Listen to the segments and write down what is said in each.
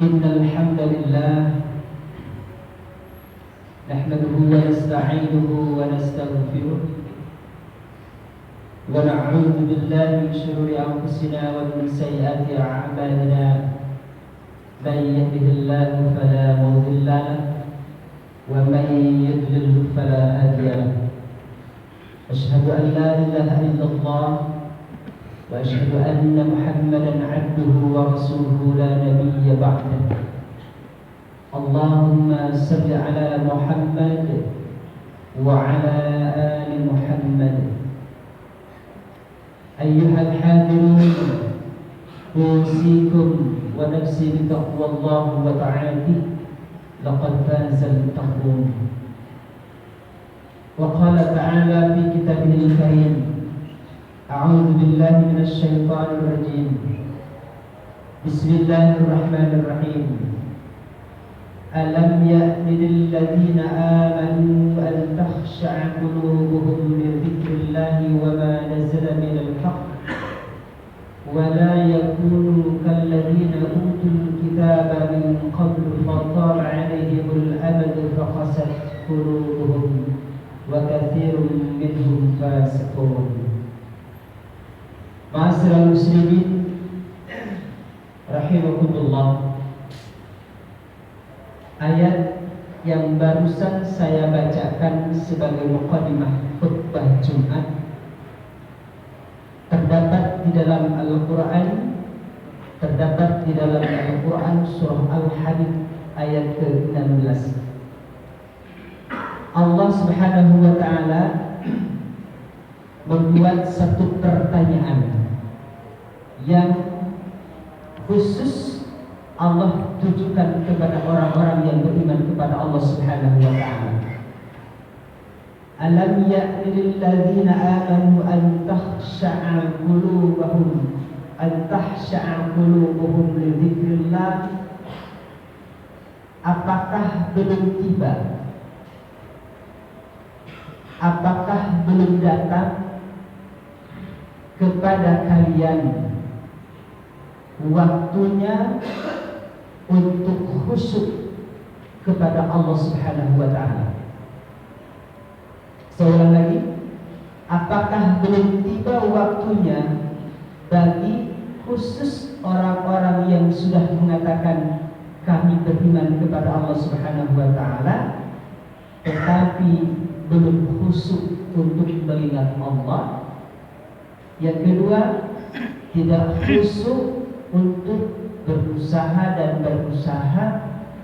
إن الحمد لله نحمده ونستعينه ونستغفره ونعوذ بالله من شرور أنفسنا ومن سيئات أعمالنا من يهده الله فلا مضل له ومن يضلل فلا هادي له أشهد أن لا إله إلا الله وأشهد أن محمدا عبده ورسوله لا نبي بعده اللهم صل على محمد وعلى آل محمد أيها الحاضرون أوصيكم ونفسي بتقوى الله وطاعته لقد فاز المتقون وقال تعالى في كتابه الكريم أعوذ بالله من الشيطان الرجيم بسم الله الرحمن الرحيم ألم يأن للذين آمنوا أن تخشع قلوبهم لذكر الله وما نزل من الحق ولا يكونوا كالذين أوتوا الكتاب من قبل فطال عليهم الأمد فقست قلوبهم وكثير منهم فاسقون. Ma'asyiral muslimin rahimakumullah, ayat yang barusan saya bacakan sebagai muqaddimah khutbah Jumat terdapat di dalam Al-Quran, surah Al-Hadid ayat ke-16. Allah Subhanahu wa taala membuat satu pertanyaan yang khusus Allah tujukan kepada orang-orang yang beriman kepada Allah Subhanahu wa taala. Alam ya'ni lil ladzina amanu an takhsha'a qulubuhum li dzikrillah. Apakah belum tiba? Apakah belum datang kepada kalian waktunya untuk khusyuk kepada Allah Subhanahu wa taala? Seorang lagi, apakah belum tiba waktunya bagi khusus orang-orang yang sudah mengatakan kami beriman kepada Allah Subhanahu wa taala tetapi belum khusyuk untuk mengingat Allah? Yang kedua, tidak khusyuk untuk berusaha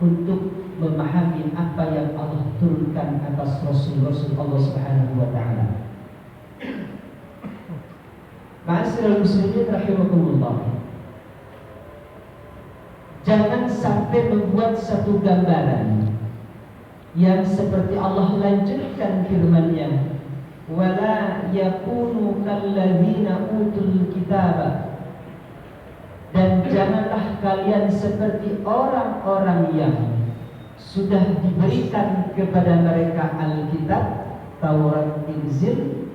untuk memahami apa yang Allah turunkan atas Rasul-Rasul Allah Subhanahu wa taala. Ma'asyiral muslimin rahimakumullah, jangan sampai membuat satu gambaran yang seperti Allah lanjutkan firman-Nya, wala yakunu kalladzina utul kitaba, dan janganlah kalian seperti orang-orang yang sudah diberikan kepada mereka Alkitab, Taurat, Injil,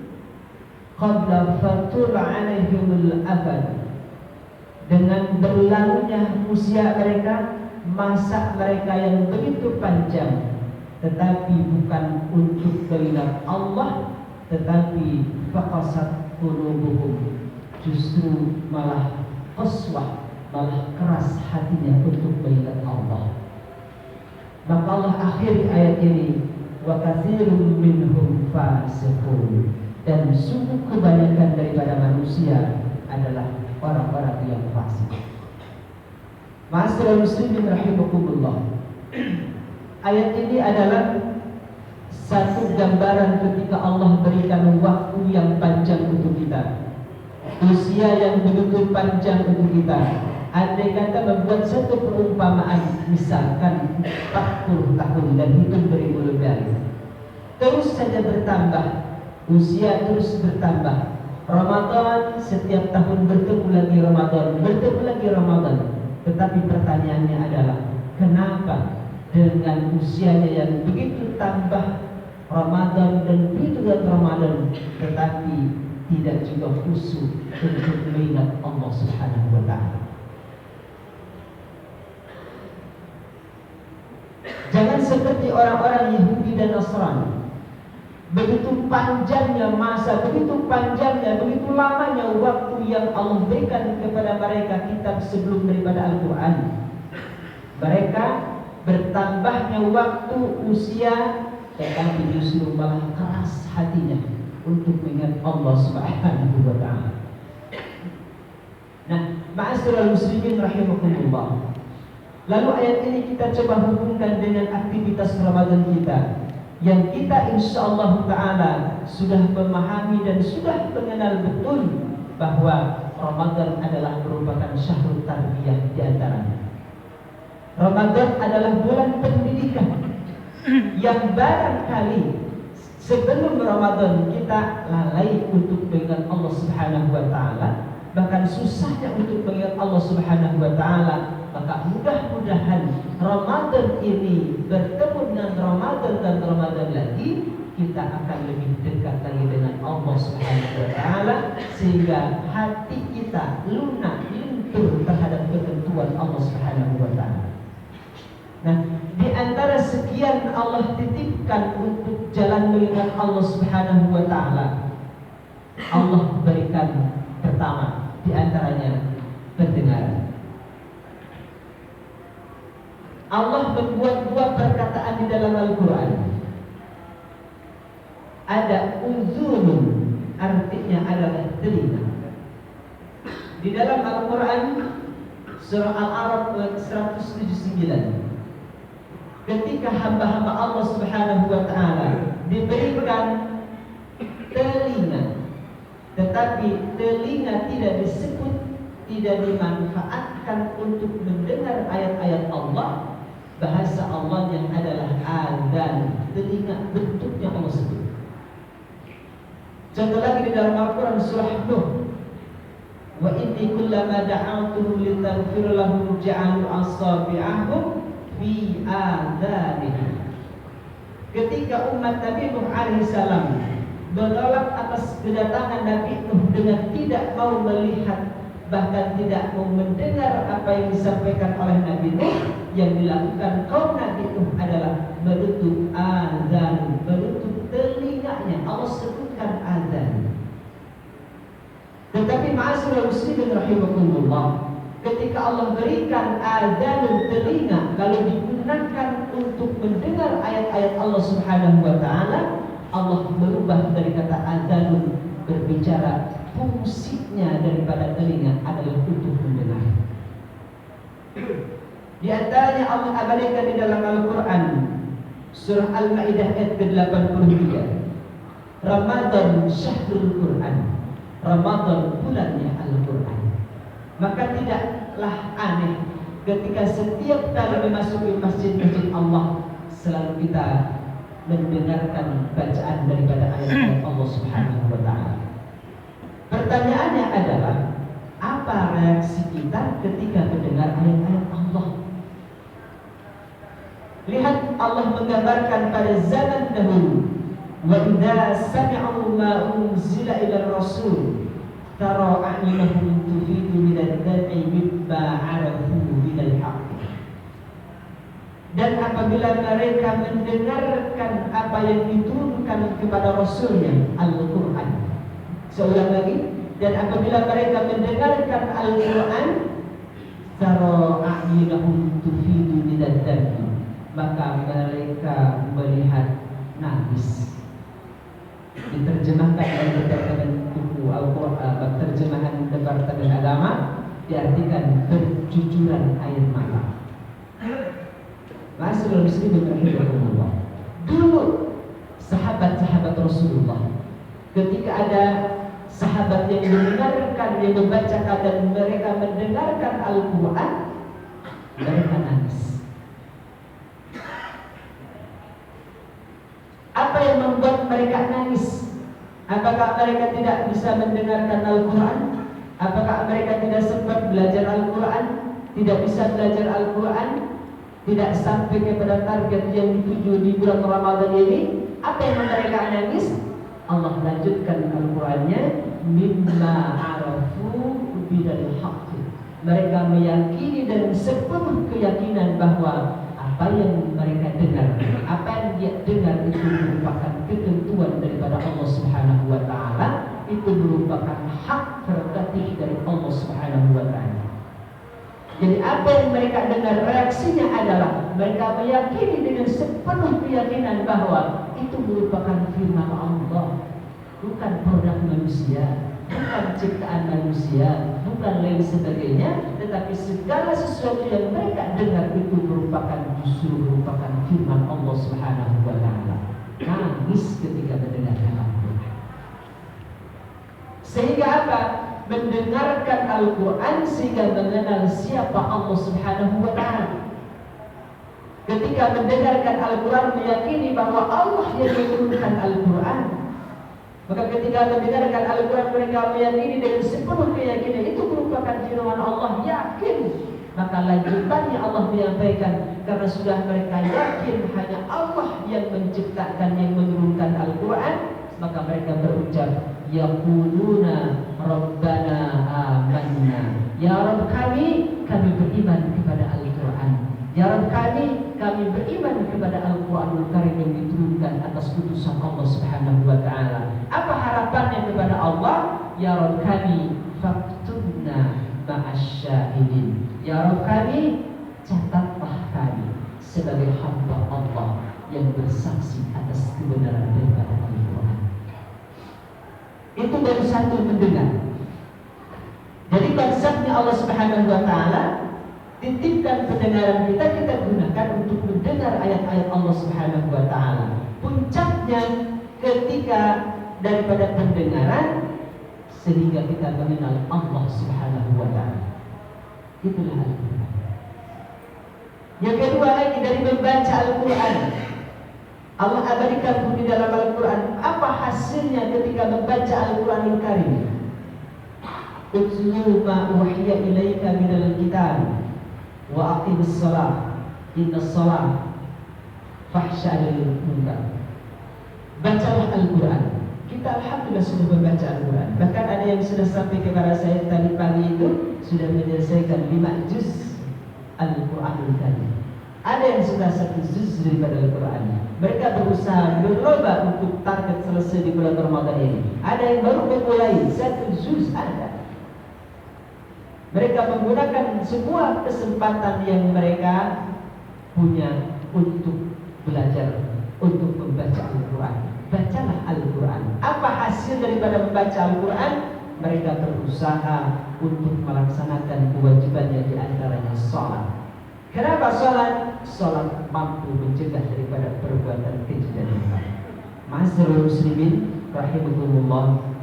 qabla fatul alaihimul abad, dengan berlalunya usia mereka, masa mereka yang begitu panjang, tetapi bukan untuk mengingat Allah, tetapi faqasat qulubuhum, justru malah qaswah, malah keras hatinya untuk mengingat Allah. Maka Allah akhiri ayat ini, wa katsirun minhum fasiqun, dan sungguh kebanyakan daripada manusia adalah orang-orang yang fasik. Ma'asyiral muslimin rahimakumullah, ayat ini adalah satu gambaran ketika Allah berikan waktu yang panjang untuk kita, usia yang begitu panjang untuk kita. Andai kata membuat satu perumpamaan, misalkan 40 tahun dan hitung beribu kali, terus saja bertambah, usia terus bertambah, Ramadan setiap tahun bertemu lagi Ramadan. Tetapi pertanyaannya adalah, kenapa dengan usianya yang begitu tambah Ramadan dan begitu Ramadan, tetapi tidak juga khusyuk untuk mengingat Allah Subhanahu wa taala? seperti orang-orang Yahudi dan Nasrani. Begitu panjangnya masa, begitu panjangnya, begitu lamanya waktu yang Allah berikan kepada mereka kitab sebelum daripada Al-Quran. Mereka bertambahnya waktu usia, tetapi justru malah keras hatinya untuk mengingat Allah Subhanahu wa Ta'ala. Nah, ma'asyiral muslimin rahimakumullah. Lalu ayat ini kita coba hubungkan dengan aktivitas Ramadan kita, yang kita insyaallah ta'ala sudah memahami dan sudah mengenal betul bahwa Ramadan adalah merupakan syahrul tarbiyah di antaranya. Ramadan adalah bulan pendidikan yang barangkali sebelum Ramadan kita lalai untuk mengingat Allah Subhanahu wa Ta'ala, bahkan susahnya untuk mengingat Allah Subhanahu wa Ta'ala. Maka mudah-mudahan Ramadan ini bertemu dengan Ramadan dan Ramadan lagi, kita akan lebih dekat lagi dengan Allah Subhanahu wa Ta'ala, sehingga hati kita lunak, lentur terhadap ketentuan Allah Subhanahu wa Ta'ala. Nah, di antara sekian Allah titipkan untuk jalan melihat Allah Subhanahu wa Ta'ala, Allah berikan pertama di antaranya pendengaran. Allah membuat dua perkataan di dalam Al-Quran. Ada uzunun, artinya adalah telinga. Di dalam Al-Quran surah Al-A'raf 179, ketika hamba-hamba Allah Subhanahu wa Ta'ala diberikan telinga, tetapi telinga tidak disebut, tidak dimanfaatkan untuk mendengar ayat-ayat Allah. Bahasa Allah yang adalah adzan, telinga, bentuknya Allah sebut. Contoh lagi di dalam Al-Quran surah Nuh, wa inni kullama da'awtuhum litaghfir lahum ja'alu asabi'ahum fi adzanihim. Ketika umat Nabi Nuh alaihi salam menolak atas kedatangan Nabi Nuh dengan tidak mau melihat, bahkan tidak mau mendengar apa yang disampaikan oleh Nabi Nuh, yang dilakukan kaum Nabi Nuh adalah menutup azan, menutup telinganya. Allah sebutkan azan. Tetapi ma'asyiral muslimin rahimakumullah, ketika Allah berikan azanul telinga, kalau digunakan untuk mendengar ayat-ayat Allah Subhanahu wa Ta'ala, Allah merubah dari kata azanul, berbicara fungsinya daripada telinga adalah untuk mendengar. Di antaranya Allah abadikan di dalam Al-Quran surah Al-Maidah ayat ke-83, Ramadan syahrul Quran, Ramadan bulannya Al-Quran. Maka tidaklah aneh ketika setiap kali memasuki masjid-masjid Allah selalu kita mendengarkan bacaan daripada ayat-ayat Allah Subhanahu wa Ta'ala. Pertanyaannya adalah, apa reaksi kita ketika mendengar ayat-ayat Allah? Lihat Allah menggambarkan pada zaman dahulu, wa idza sami'u ma unzila ila rasul tara a'yunahum tufidu min ad-dam'i mimma 'arafu min al-haqq. Dan apabila mereka mendengarkan apa yang diturunkan kepada Rasulnya, Al-Quran. Seulang lagi, dan apabila mereka mendengarkan Al-Quran, tara a'yunahum tufidu min ad-dam'i, maka mereka melihat nangis. Diterjemahkan oleh Departemen Buku Al-Quran, terjemahan Departemen Agama, diartikan bercucuran air mata. Ma'asyiral muslimin rahimahumullah. Dulu sahabat-sahabat Rasulullah, ketika ada sahabat yang mendengarkan, yang membacakan dan mereka mendengarkan Al-Quran, mereka nangis. Apa yang membuat mereka nangis? Apakah mereka tidak bisa mendengarkan Al-Quran? Apakah mereka tidak sempat belajar Al-Quran? Tidak bisa belajar Al-Quran? Tidak sampai kepada target yang dituju di bulan Ramadan ini? Apa yang mereka nangis? Allah lanjutkan Al-Qurannya, mimma arafu bidal haqq. Mereka meyakini dan sepenuh keyakinan bahwa apa yang mereka dengar, apa yang dia dengar itu merupakan ketentuan daripada Allah Subhanahu wa taala, itu merupakan hak prerogatif dari Allah Subhanahu wa taala. Jadi apa yang mereka dengar, reaksinya adalah mereka meyakini dengan sepenuh keyakinan bahwa itu merupakan firman Allah, bukan produk manusia, bukan ciptaan manusia, bukan lain sebagainya, tetapi segala sesuatu yang mereka dengar itu justru merupakan firman Allah Subhanahu wa taala. Nangis ketika mendengarkan Al-Quran. Sehingga apa? Mendengarkan Al-Quran sehingga mengenal siapa Allah Subhanahu wa ta'ala. Ketika mendengarkan Al-Quran meyakini bahwa Allah yang menurunkan Al-Quran. Maka ketika mendengarkan Al-Quran mereka meyakini dengan sepenuh keyakinan itu merupakan firman Allah, yakin. Maka lanjutannya Allah menyampaikan, karena sudah mereka yakin hanya Allah yang menciptakan, yang menurunkan Al-Quran, maka mereka berucap, yaquluna rabbana amanna, ya Rabb kami beriman kepada Al-Quran, ya Rabb kami beriman kepada Al-Quranul Karim yang diturunkan atas putusan Allah Subhanahu wa taala. Apa harapannya kepada Allah? Ya Rabb kami faktubna ma'asyahidin, ya Rabb kami catatlah kami sebagai hamba Allah yang bersaksi atas kebenaran daripada Al-Quran. Itu baru satu mendengar. Jadi konsepnya Allah Subhanahu wa taala titipkan pendengaran kita gunakan untuk mendengar ayat-ayat Allah Subhanahu wa taala. Puncaknya ketika daripada pendengaran sehingga kita mengenal Allah Subhanahu wa taala. Itulah Al-Quran. Yang kedua lagi dari membaca Al-Quran. Allah abadikan di dalam Al-Quran. Apa hasilnya ketika membaca Al-Quranul Karim? Utlu ma uhiya ilaika minal kitab wa aqimis shalah innas shalah fahsya'il munkar. Bacalah Al-Quran. Kita alhamdulillah sudah membaca Al-Quran. Bahkan ada yang sudah sampai kepada saya tadi pagi itu sudah menyelesaikan 5 juz Al-Quranul Karim. Ada yang sudah 1 juz daripada Al-Quran. Mereka berusaha berlomba untuk target selesai di bulan Ramadan ini. Ada yang baru memulai 1 juz ada. Mereka menggunakan semua kesempatan yang mereka punya untuk belajar, untuk membaca Al-Quran. Bacalah Al-Quran. Apa hasil daripada membaca Al-Quran? Mereka berusaha untuk melaksanakan kewajibannya, di antaranya sholat. Kenapa sholat? Sholat mampu mencegah daripada perbuatan keji dan dosa. Ma'asyiral muslimin rahimakumullah.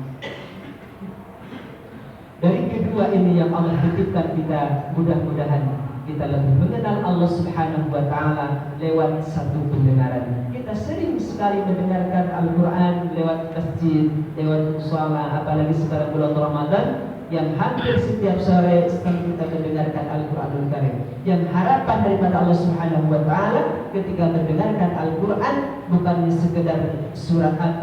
Dari kedua ini yang Allah titipkan kita, mudah-mudahan kita lebih mengenal Allah Subhanahu wa taala lewat satu pendengaran. Kita sering sekali mendengarkan Al-Quran lewat masjid, lewat musala, apalagi sekarang bulan Ramadan yang hampir setiap sore setelah kita mendengarkan Al-Quranul Karim. Yang harapan daripada Allah Subhanahu wa taala ketika mendengarkan Al-Quran bukannya sekedar surat apa